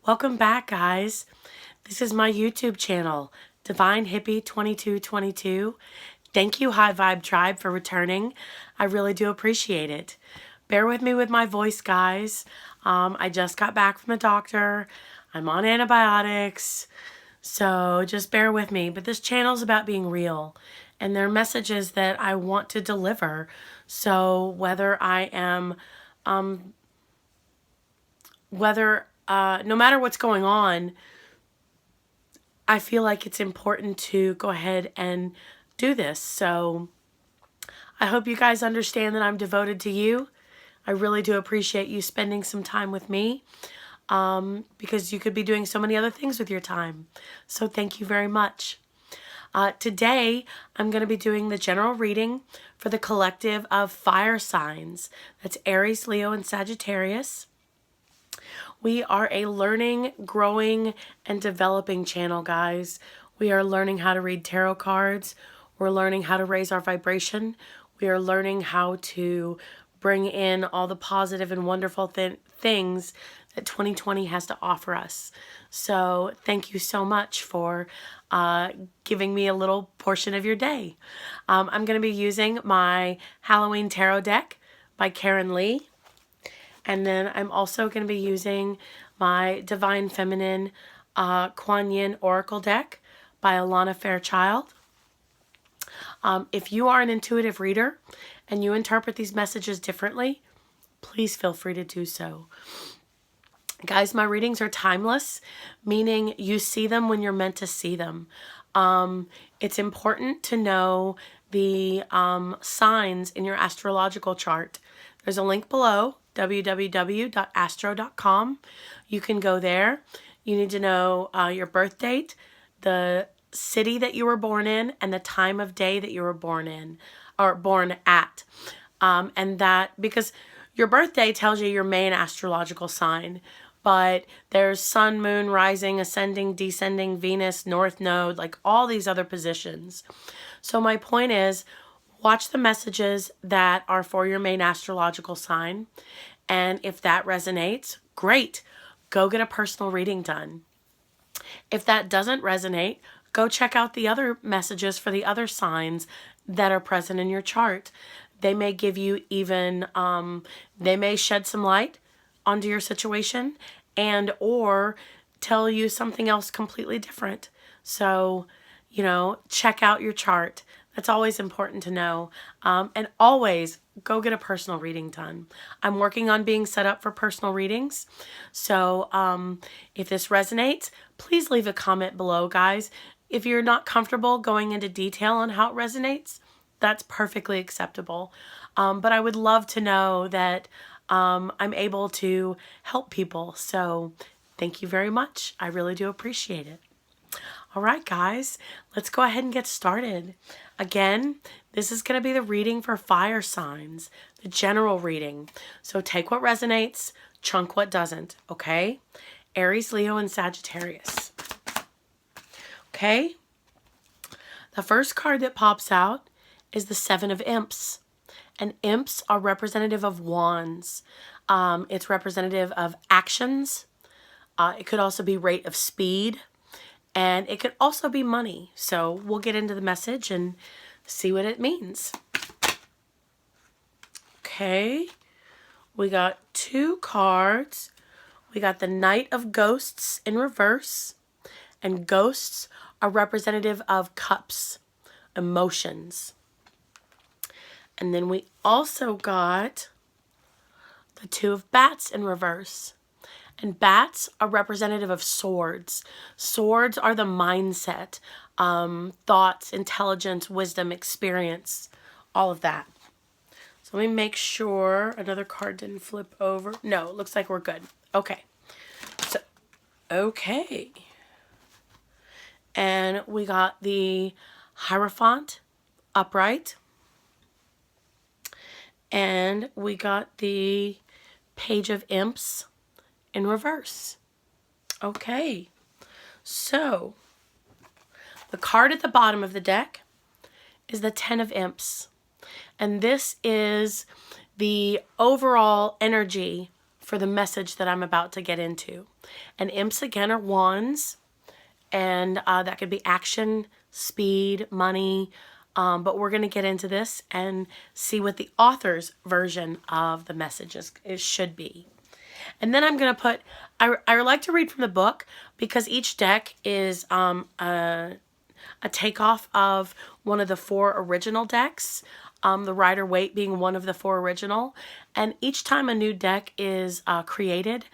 Welcome back, guys. This is my YouTube channel, Divine Hippie 2222. Thank you, High Vibe Tribe, for returning. I really do appreciate it. Bear with me with my voice, guys. I just got back from the doctor. I'm on antibiotics, so just bear with me. But this channel is about being real, and there are messages that I want to deliver. So whether I am, no matter what's going on, I feel like it's important to go ahead and do this. So I hope you guys understand that I'm devoted to you. I really do appreciate you spending some time with me because you could be doing so many other things with your time. So thank you very much. Today, I'm going to be doing the general reading for the collective of fire signs. That's Aries, Leo, and Sagittarius. We are a learning, growing, and developing channel, guys. We are learning how to read tarot cards. We're learning how to raise our vibration. We are learning how to bring in all the positive and wonderful things that 2020 has to offer us. So thank you so much for giving me a little portion of your day. I'm going to be using my Halloween Tarot deck by Karen Lee. And then I'm also going to be using my Divine Feminine Kuan Yin Oracle deck by Alana Fairchild. If you are an intuitive reader and you interpret these messages differently, please feel free to do so. Guys, my readings are timeless, meaning you see them when you're meant to see them. It's important to know the signs in your astrological chart. There's a link below, www.astro.com. You can go there. You need to know your birth date, the city that you were born in, and the time of day that you were born in or born at. And that, because your birthday tells you your main astrological sign, but there's sun, moon, rising, ascending, descending, Venus, north node, like all these other positions. So my point is, watch the messages that are for your main astrological sign. And if that resonates, great. Go get a personal reading done. If that doesn't resonate, go check out the other messages for the other signs that are present in your chart. They may give you even, they may shed some light onto your situation and or tell you something else completely different. So, check out your chart. That's always important to know. And always go get a personal reading done. I'm working on being set up for personal readings. So if this resonates, please leave a comment below, guys. If you're not comfortable going into detail on how it resonates, that's perfectly acceptable. But I would love to know that I'm able to help people. So thank you very much. I really do appreciate it. All right, guys, let's go ahead and get started. Again, this is going to be the reading for fire signs, the general reading. So take what resonates, chunk what doesn't, okay? Aries, Leo, and Sagittarius. Okay? The first card that pops out is the Seven of Imps. And imps are representative of wands. It's representative of actions. It could also be rate of speed. And it could also be money. So we'll get into the message and see what it means. Okay. We got two cards. We got the Knight of Ghosts in reverse. And ghosts are representative of cups, emotions. And then we also got the Two of Bats in reverse. And bats are representative of swords. Swords are the mindset, thoughts, intelligence, wisdom, experience, all of that. So let me make sure another card didn't flip over. No, it looks like we're good. Okay. So, okay. And we got the Hierophant upright. And we got the Page of Imps in reverse. Okay, so the card at the bottom of the deck is the Ten of Imps. And this is the overall energy for the message that I'm about to get into. And imps, again, are wands. And that could be action, speed, money. But we're going to get into this and see what the author's version of the message should be. And then I'm going to put, I like to read from the book because each deck is a takeoff of one of the 4 original decks, the Rider-Waite being one of the 4 original. And each time a new deck is created,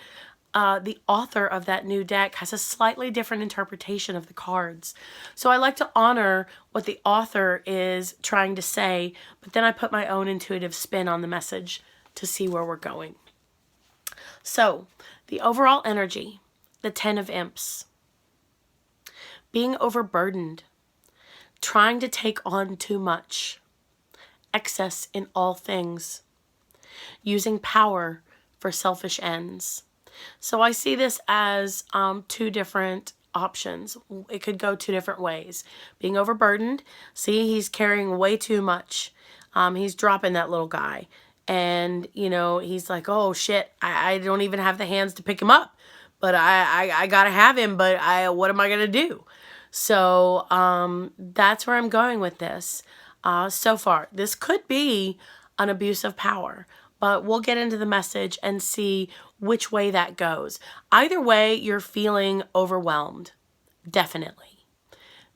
the author of that new deck has a slightly different interpretation of the cards. So I like to honor what the author is trying to say, but then I put my own intuitive spin on the message to see where we're going. So, the overall energy, the 10 of Imps. Being overburdened, trying to take on too much, excess in all things, using power for selfish ends. So I see this as 2 different options. It could go 2 different ways. Being overburdened, see, he's carrying way too much. He's dropping that little guy. And, you know, he's like, oh, shit, I don't even have the hands to pick him up. But I got to have him, but what am I going to do? So that's where I'm going with this so far. This could be an abuse of power, but we'll get into the message and see which way that goes. Either way, you're feeling overwhelmed. Definitely.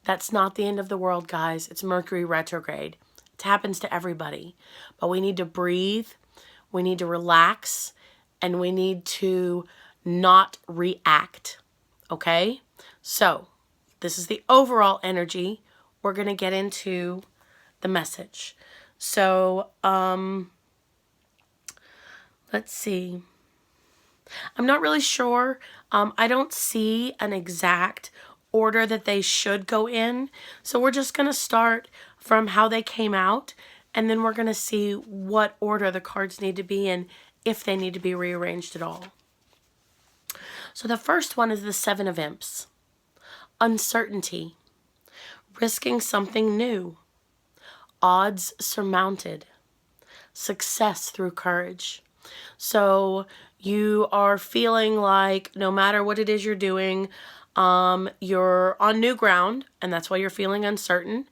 That's not the end of the world, guys. It's Mercury retrograde. It happens to everybody. But we need to breathe, we need to relax, and we need to not react. Okay? So, this is the overall energy. We're going to get into the message. So, let's see. I'm not really sure. I don't see an exact order that they should go in. So we're just going to start from how they came out, and then we're going to see what order the cards need to be in, if they need to be rearranged at all. So the first one is the 7 of Imps. Uncertainty. Risking something new. Odds surmounted. Success through courage. So you are feeling like no matter what it is you're doing, you're on new ground, and that's why you're feeling uncertain,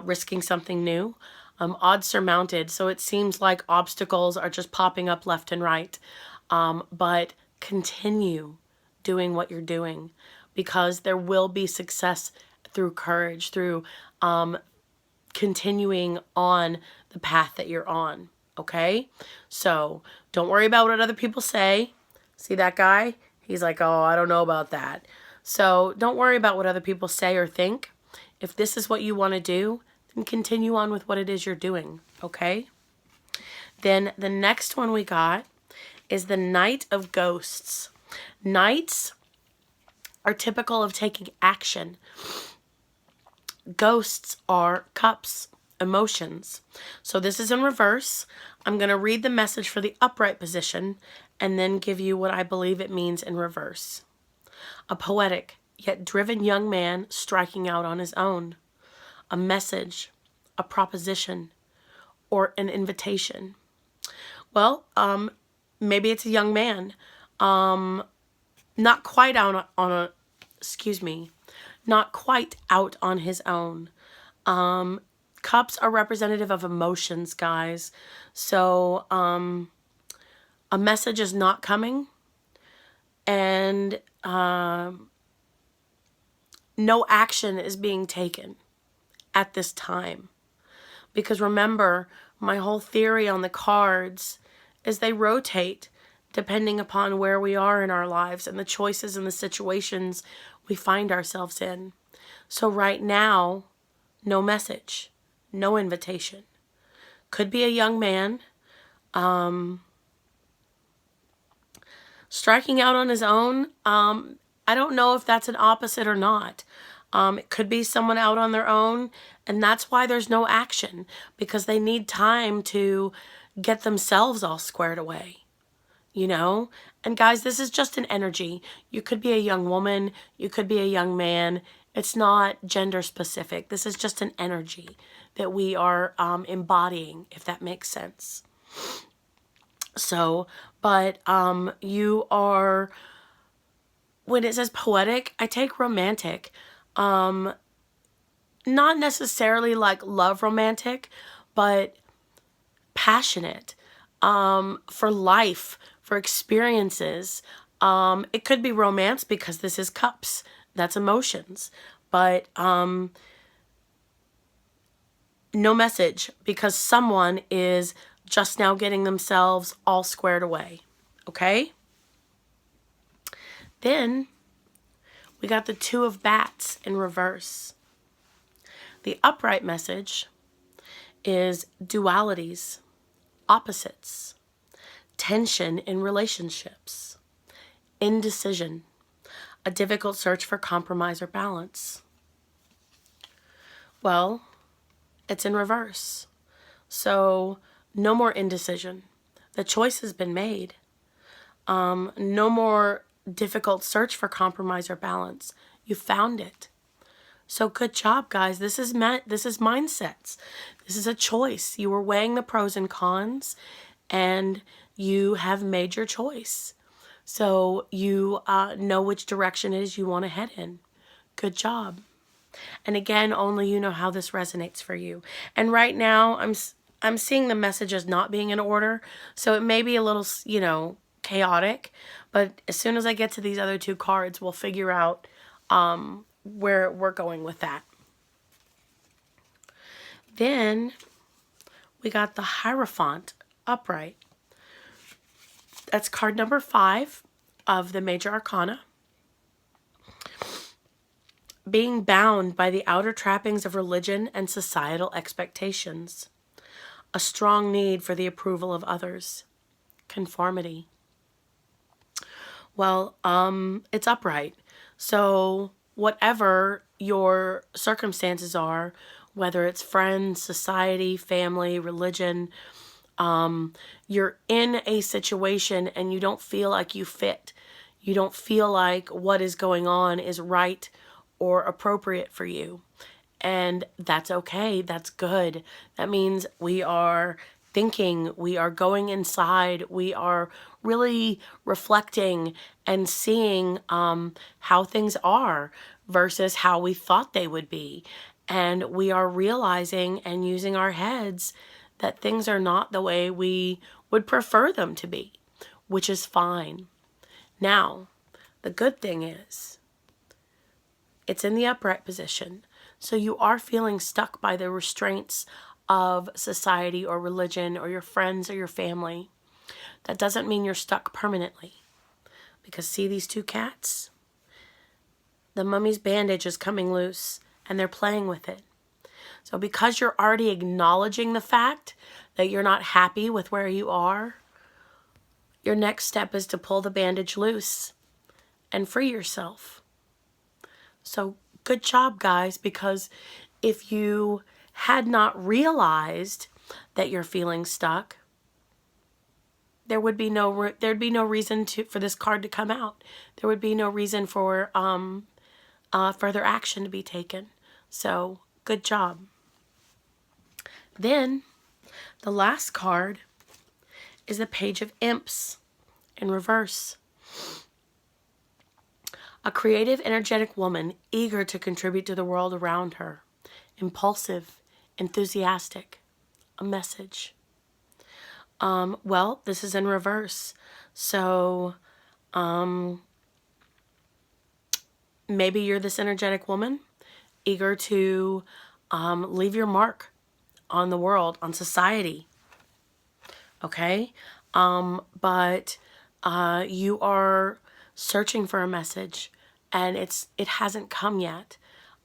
risking something new. Odds surmounted, so it seems like obstacles are just popping up left and right. But continue doing what you're doing, because there will be success through courage, through continuing on the path that you're on. Okay? So don't worry about what other people say. See that guy? He's like, oh, I don't know about that. So don't worry about what other people say or think. If this is what you want to do, then continue on with what it is you're doing. Okay? Then the next one we got is the Knight of Ghosts. Knights are typical of taking action. Ghosts are cups, emotions. So this is in reverse. I'm going to read the message for the upright position and then give you what I believe it means in reverse. A poetic yet driven young man striking out on his own. A message, a proposition, or an invitation. Well, maybe it's a young man. Not quite out on not quite out on his own. Cups are representative of emotions, guys. So, a message is not coming, and no action is being taken at this time. Because remember, my whole theory on the cards is they rotate depending upon where we are in our lives and the choices and the situations we find ourselves in. So right now, no message, no invitation. Could be a young man striking out on his own. I don't know if that's an opposite or not. It could be someone out on their own, and that's why there's no action, because they need time to get themselves all squared away. You know? And guys, this is just an energy. You could be a young woman. You could be a young man. It's not gender specific. This is just an energy that we are embodying, if that makes sense. So, but you are, when it says poetic, I take romantic. Not necessarily like love romantic, but passionate, for life, for experiences. It could be romance because this is cups. That's emotions. But no message because someone is just now getting themselves all squared away. Okay? Then we got the Two of Bats in reverse. The upright message is dualities, opposites, tension in relationships, indecision, a difficult search for compromise or balance. Well, it's in reverse. So no more indecision. The choice has been made. No more difficult search for compromise or balance. You found it. So good job, guys. This is mindsets. This is a choice. You were weighing the pros and cons, and you have made your choice. So you know which direction it is you want to head in. Good job. And again, only you know how this resonates for you. And right now, I'm seeing the messages not being in order, so it may be a little, chaotic. But as soon as I get to these other two cards, we'll figure out where we're going with that. Then we got the Hierophant upright. That's card number 5 of the Major Arcana. Being bound by the outer trappings of religion and societal expectations. A strong need for the approval of others. Conformity. Well, it's upright. So whatever your circumstances are, whether it's friends, society, family, religion, you're in a situation and you don't feel like you fit. You don't feel like what is going on is right or appropriate for you. And that's okay. That's good. That means we are thinking, we are going inside, we are really reflecting and seeing how things are versus how we thought they would be. And we are realizing and using our heads that things are not the way we would prefer them to be, which is fine. Now, the good thing is, it's in the upright position. So you are feeling stuck by the restraints of society or religion or your friends or your family. That doesn't mean you're stuck permanently. Because see these two cats? The mummy's bandage is coming loose and they're playing with it. So because you're already acknowledging the fact that you're not happy with where you are, your next step is to pull the bandage loose and free yourself. So good job, guys, because if you had not realized that you're feeling stuck, there'd be no reason for this card to come out. There would be no reason for further action to be taken. So good job. Then the last card is the Page of Imps in reverse. A creative, energetic woman eager to contribute to the world around her. Impulsive, enthusiastic. A message. Well, this is in reverse. So, maybe you're this energetic woman eager to leave your mark on the world, on society. Okay? But you are searching for a message and it hasn't come yet.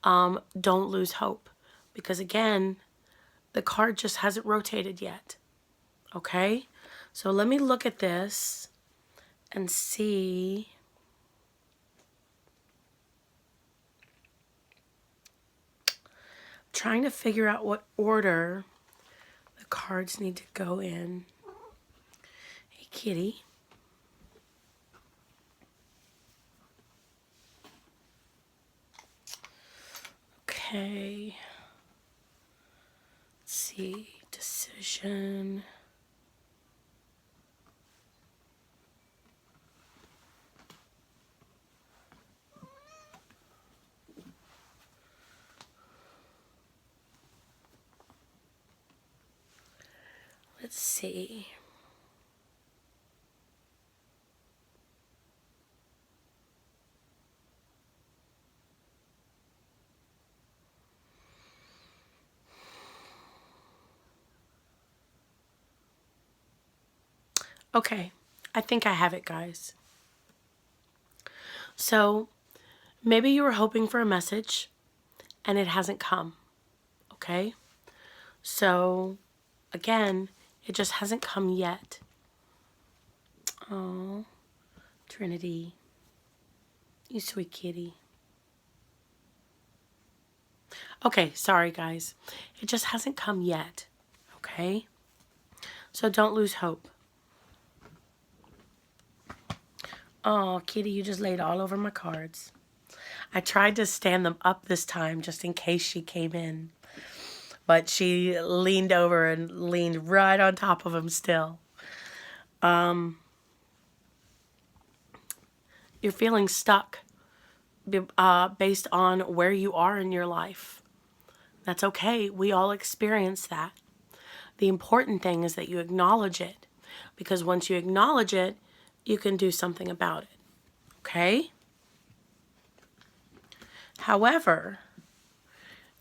Don't lose hope because again, the card just hasn't rotated yet. Okay? So let me look at this and see. Trying to figure out what order the cards need to go in. Hey, kitty. Okay. Let's see. Decision. Let's see. Okay, I think I have it, guys. So maybe you were hoping for a message and it hasn't come. Okay? So again, it just hasn't come yet. Oh, Trinity, you sweet kitty. Okay, sorry guys. It just hasn't come yet. Okay? So don't lose hope. Oh, kitty, you just laid all over my cards. I tried to stand them up this time just in case she came in. But she leaned over and leaned right on top of them still. You're feeling stuck based on where you are in your life. That's okay. We all experience that. The important thing is that you acknowledge it. Because once you acknowledge it, you can do something about it. Okay? However,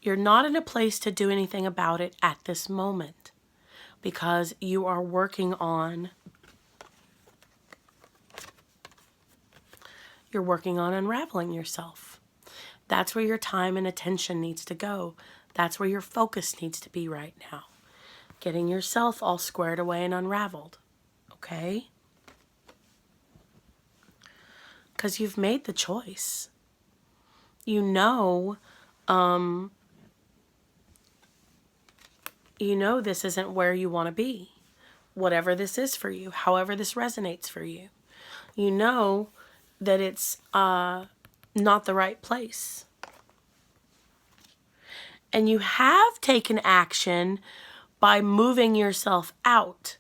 you're not in a place to do anything about it at this moment. Because you are working on unraveling yourself. That's where your time and attention needs to go. That's where your focus needs to be right now. Getting yourself all squared away and unraveled. Okay? Because you've made the choice. You know this isn't where you want to be. Whatever this is for you, however this resonates for you. You know that it's not the right place. And you have taken action by moving yourself out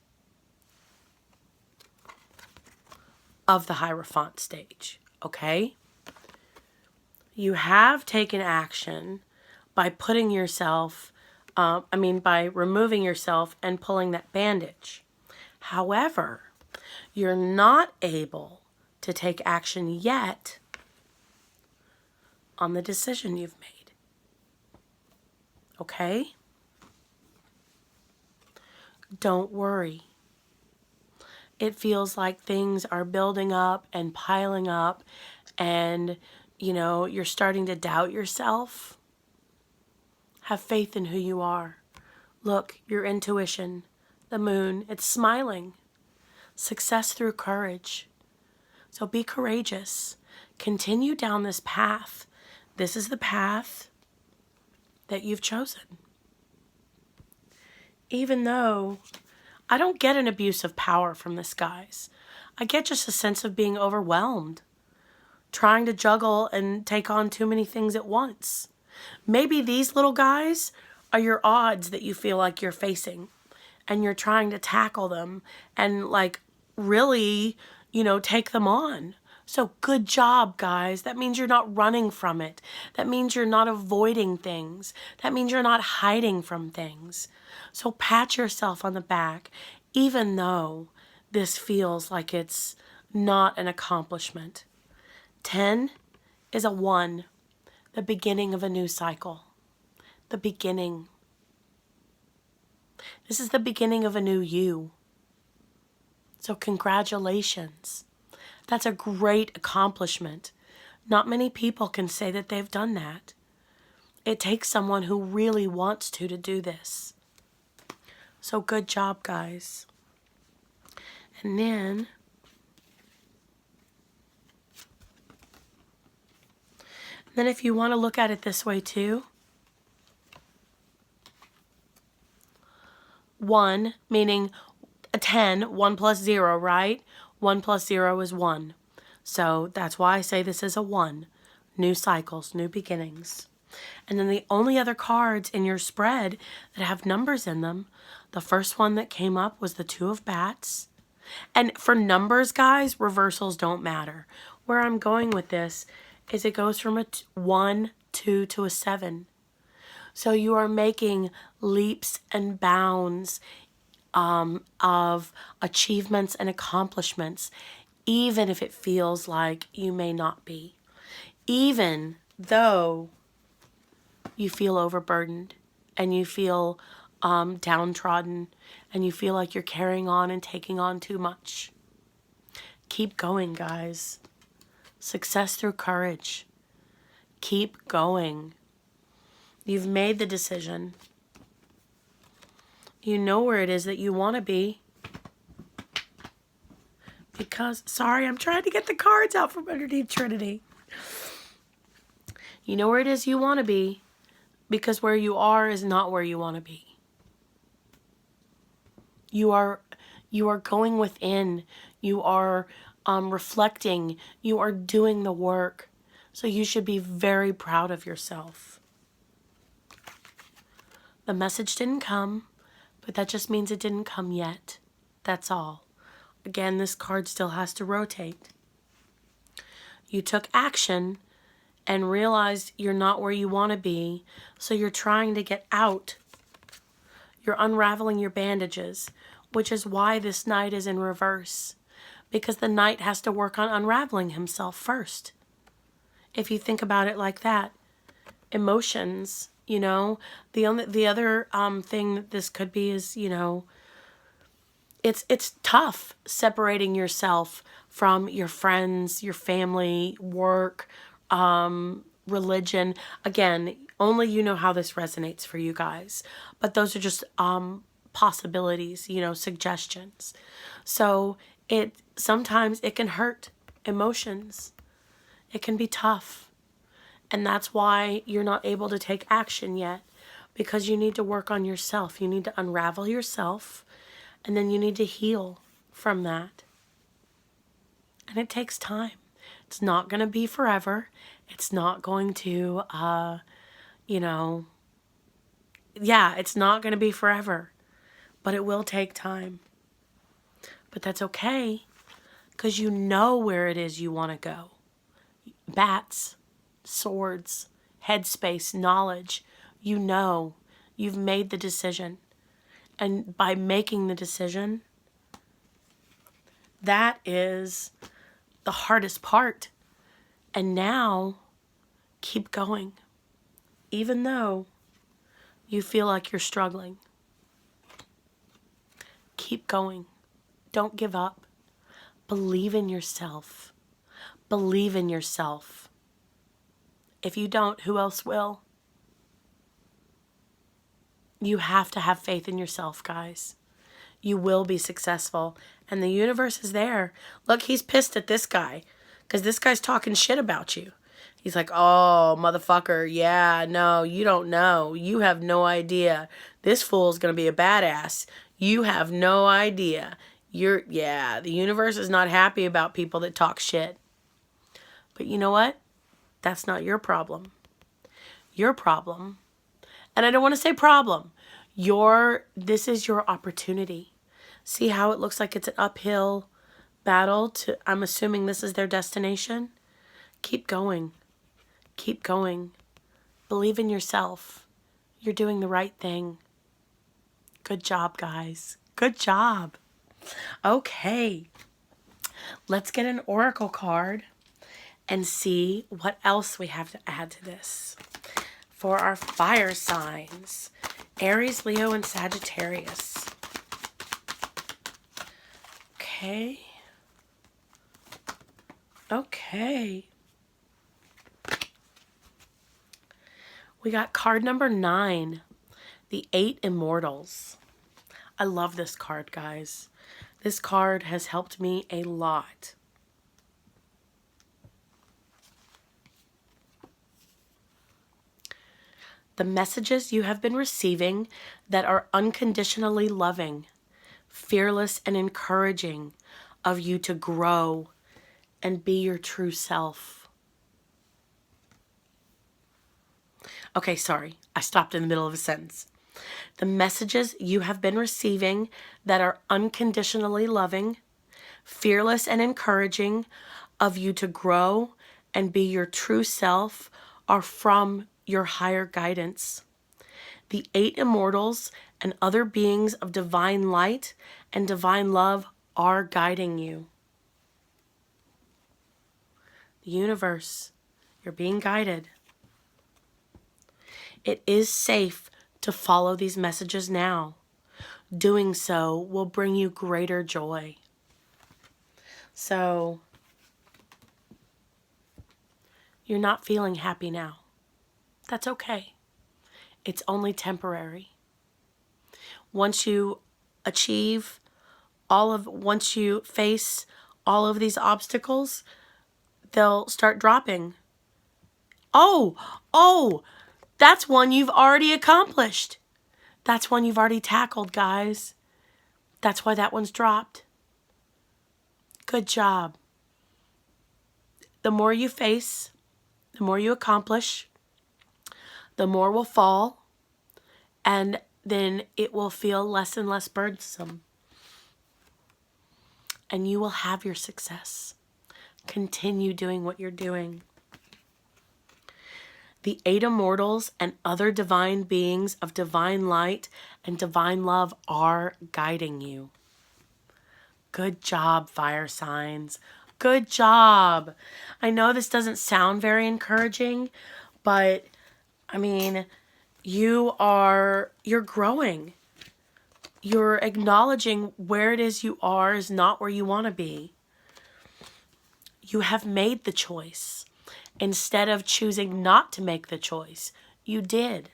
of the Hierophant stage, okay? You have taken action by putting yourself, by removing yourself and pulling that bandage. However, you're not able to take action yet on the decision you've made. Okay? Don't worry. It feels like things are building up and piling up and, you're starting to doubt yourself. Have faith in who you are. Look, your intuition, the moon, it's smiling. Success through courage. So be courageous. Continue down this path. This is the path that you've chosen. Even though I don't get an abuse of power from this, guys. I get just a sense of being overwhelmed. Trying to juggle and take on too many things at once. Maybe these little guys are your odds that you feel like you're facing. And you're trying to tackle them and really, take them on. So good job, guys. That means you're not running from it. That means you're not avoiding things. That means you're not hiding from things. So pat yourself on the back, even though this feels like it's not an accomplishment. 10 is a 1, the beginning of a new cycle. The beginning. This is the beginning of a new you. So congratulations. That's a great accomplishment. Not many people can say that they've done that. It takes someone who really wants to do this. So good job, guys. And then if you want to look at it this way too, 1, meaning a 10, 1 plus 0, right? 1 plus 0 is 1. So that's why I say this is a 1. New cycles, new beginnings. And then the only other cards in your spread that have numbers in them, the first one that came up was the 2 of bats. And for numbers, guys, reversals don't matter. Where I'm going with this is it goes from a 1, 2 to a 7. So you are making leaps and bounds of achievements and accomplishments, even if it feels like you may not be. Even though you feel overburdened and you feel downtrodden and you feel like you're carrying on and taking on too much. Keep going, guys. Success through courage. Keep going. You've made the decision. You know where it is that you want to be. Because, sorry, I'm trying to get the cards out from underneath Trinity. You know where it is you want to be, because where you are is not where you want to be. You are going within. You are reflecting. You are doing the work. So you should be very proud of yourself. The message didn't come, but that just means it didn't come yet. That's all. Again, this card still has to rotate. You took action and realized you're not where you want to be, so you're trying to get out. You're unraveling your bandages, which is why this knight is in reverse, because the knight has to work on unraveling himself first. If you think about it like that, emotions, you know, the other thing that this could be is, you know, it's tough separating yourself from your friends, your family, work, religion. Again, only you know how this resonates for you guys. But those are just possibilities, you know, suggestions. So sometimes it can hurt emotions. It can be tough. And that's why you're not able to take action yet, because you need to work on yourself. You need to unravel yourself, and then you need to heal from that. And it takes time. It's not going to be forever. It's not going to, you know, yeah, it's not going to be forever. But it will take time. But that's okay, because you know where it is you want to go. Bats, swords, headspace, knowledge. You know. You've made the decision. And by making the decision, that is the hardest part. And now, keep going. Even though you feel like you're struggling. Keep going. Don't give up. Believe in yourself. Believe in yourself. If you don't, who else will? You have to have faith in yourself, guys. You will be successful. And the universe is there. Look, he's pissed at this guy, because this guy's talking shit about you. He's like, oh, motherfucker, yeah, no, you don't know. You have no idea. This fool's going to be a badass. You have no idea. The universe is not happy about people that talk shit. But you know what? That's not your problem. Your problem, and I don't want to say problem, this is your opportunity. See how it looks like it's an uphill battle I'm assuming this is their destination? Keep going. Keep going. Believe in yourself. You're doing the right thing. Good job, guys. Good job. Okay. Let's get an oracle card and see what else we have to add to this. For our fire signs, Aries, Leo, and Sagittarius. Okay. Okay. We got card number 9, the 8 Immortals. I love this card, guys. This card has helped me a lot. The messages you have been receiving that are unconditionally loving, fearless, and encouraging of you to grow and be your true self. Okay, sorry. I stopped in the middle of a sentence. The messages you have been receiving that are unconditionally loving, fearless, and encouraging of you to grow and be your true self are from your higher guidance. The 8 Immortals and other beings of divine light and divine love are guiding you. The universe, you're being guided. It is safe to follow these messages now. Doing so will bring you greater joy. So, you're not feeling happy now. That's okay. It's only temporary. Once you once you face all of these obstacles, they'll start dropping. Oh, that's one you've already accomplished. That's one you've already tackled, guys. That's why that one's dropped. Good job. The more you face, the more you accomplish, the more will fall, and then it will feel less and less burdensome. And you will have your success. Continue doing what you're doing. The 8 immortals and other divine beings of divine light and divine love are guiding you. Good job, fire signs. Good job. I know this doesn't sound very encouraging, but I mean, you're growing. You're acknowledging where it is you are is not where you want to be. You have made the choice. Instead of choosing not to make the choice, you did.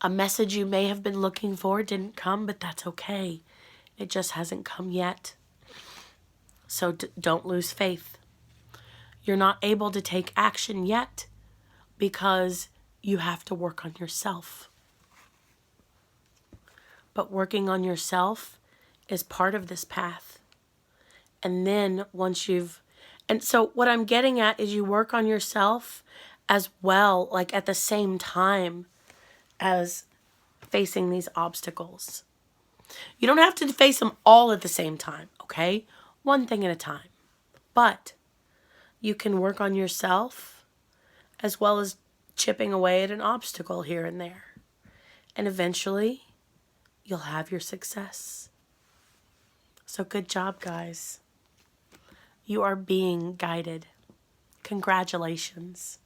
A message you may have been looking for didn't come, but that's okay. It just hasn't come yet. So don't lose faith. You're not able to take action yet because you have to work on yourself. But working on yourself is part of this path. And then and so what I'm getting at is you work on yourself as well, like at the same time as facing these obstacles. You don't have to face them all at the same time, okay? One thing at a time. But you can work on yourself as well as chipping away at an obstacle here and there. And eventually, you'll have your success. So good job, guys. You are being guided. Congratulations.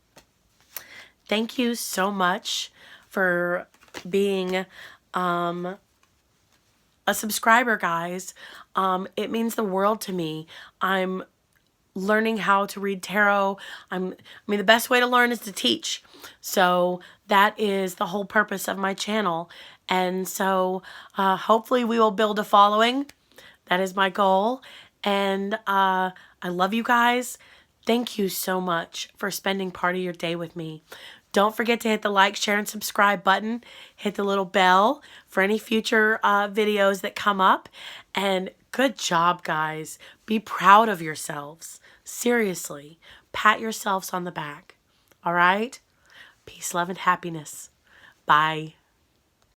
Thank you so much for being a subscriber, guys. It means the world to me. I'm learning how to read tarot. The best way to learn is to teach. So that is the whole purpose of my channel. And so hopefully we will build a following. That is my goal. And I love you guys. Thank you so much for spending part of your day with me. Don't forget to hit the like, share, and subscribe button. Hit the little bell for any future videos that come up. And good job, guys. Be proud of yourselves. Seriously. Pat yourselves on the back. All right? Peace, love, and happiness. Bye.